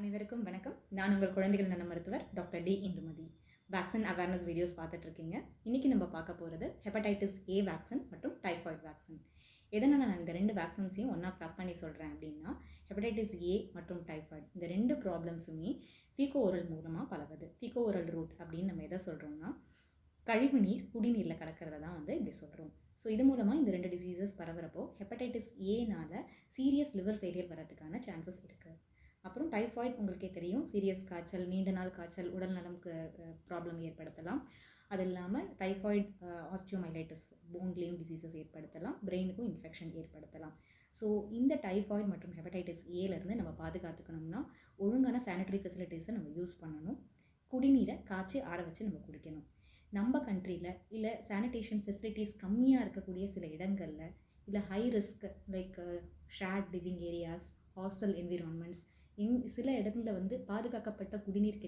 அனைவருக்கும் வணக்கம். நான் உங்கள் குழந்தைகள் நல மருத்துவர் doctor D Indumathi. Vaccine awareness videos பார்த்துட்டு இருக்கீங்க. இன்னைக்கு நம்ம பார்க்க போகிறது ஹெப்படைட்டிஸ் ஏ வேக்சின் மற்றும் டைஃபாய்டு வேக்சின். எதனால் நான் இந்த ரெண்டு வேக்சின்ஸையும் ஒன்றா க்ளப் பண்ணி சொல்கிறேன் அப்படின்னா, ஹெப்படைட்டிஸ் ஏ மற்றும் டைஃபாய்டு இந்த ரெண்டு ப்ராப்ளம்ஸுமே ஃபீகோ ஓரல் மூலமாக பரவுது. ஃபீகோ ஓரல் ரூட் அப்படின்னு நம்ம எதை சொல்கிறோம்னா, கழிவு நீர் குடிநீரில் கலக்கிறத தான் இப்படி சொல்கிறோம். ஸோ இது மூலமாக இந்த ரெண்டு டிசீசஸ் பரவுறப்போ ஹெப்படைட்டிஸ் ஏனால் சீரியஸ் லிவர் ஃபெயிலியர் வரதுக்கான சான்சஸ் இருக்குது. அப்புறம் டைஃபாய்டு உங்களுக்கே தெரியும், சீரியஸ் காய்ச்சல், நீண்ட நாள் காய்ச்சல், உடல் நலமுக்கு ப்ராப்ளம் ஏற்படுத்தலாம். அது இல்லாமல் டைஃபாய்டு ஆஸ்டியோமைலைட்டிஸ் போன்லேயும் டிசீசஸ் ஏற்படுத்தலாம், பிரெயினுக்கும் இன்ஃபெக்ஷன் ஏற்படுத்தலாம். ஸோ இந்த டைஃபாய்டு மற்றும் ஹெப்படைட்டிஸ் ஏலேருந்து நம்ம பாதுகாத்துக்கணும்னா ஒழுங்கான சானிட்டரி ஃபெசிலிட்டிஸை நம்ம யூஸ் பண்ணணும். குடிநீரை காய்ச்சி ஆற வச்சு நம்ம குடிக்கணும். நம்ம கண்ட்ரியில் இல்லை சானிடேஷன் ஃபெசிலிட்டிஸ் கம்மியாக இருக்கக்கூடிய சில இடங்களில் இல்லை high risk like shared living areas, hostel environments, சில இடத்துல பாதுகாக்கப்பட்ட குடிநீர்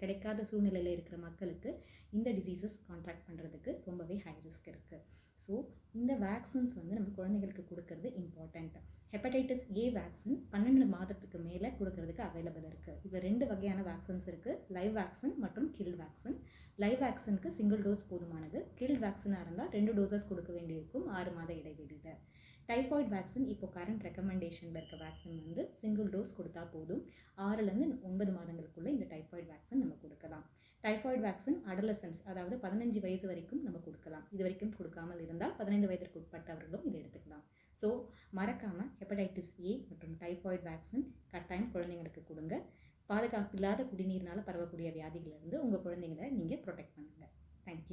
கிடைக்காத சூழ்நிலையில் இருக்கிற மக்களுக்கு இந்த டிசீசஸ் கான்ட்ராக்ட் பண்ணுறதுக்கு ரொம்பவே ஹை ரிஸ்க் இருக்குது. ஸோ இந்த வேக்சின்ஸ் நம்ம குழந்தைகளுக்கு கொடுக்கறது இம்பார்ட்டண்ட். ஹெப்படைட்டிஸ் ஏ வேக்சின் 12 மாதத்துக்கு மேலே கொடுக்கறதுக்கு அவைலபிள் இருக்குது. இதில் 2 வகையான வேக்சின்ஸ் இருக்குது, லைவ் வேக்சின் மற்றும் கில் வேக்சின். லைவ் வேக்சினுக்கு சிங்கிள் டோஸ் போதுமானது. கில் வேக்சினாக இருந்தால் 2 டோசஸ் கொடுக்க வேண்டியிருக்கும் 6 மாத இடைவெளியில். டைஃபாய்டு வேக்சின் இப்போ கரண்ட் ரெக்கமெண்டேஷனில் இருக்க வேக்சின் சிங்கிள் டோஸ் கொடுத்தா போதும். 6லேருந்து 9 மாதங்களுக்குள்ளே இந்த டைஃபாய்டு வேக்சின் நம்ம கொடுக்கலாம். டைஃபாய்டு வேக்சின் அடலசன்ஸ், அதாவது 15 வயசு வரைக்கும் நம்ம கொடுக்கலாம். இது வரைக்கும் கொடுக்காமல் இருந்தால் 15 வயதிற்கு உட்பட்டவர்களும் இதை எடுத்துக்கலாம். ஸோ மறக்காமல் ஹெப்படைட்டிஸ் ஏ மற்றும் டைஃபாய்டு வேக்சின் கட்டாயம் குழந்தைங்களுக்கு கொடுங்க. பாதுகாப்பில்லாத குடிநீர்னால் பரவக்கூடிய வியாதிகளிலிருந்து உங்கள் குழந்தைங்களை நீங்கள் ப்ரொடெக்ட் பண்ணுங்கள். தேங்க்யூ.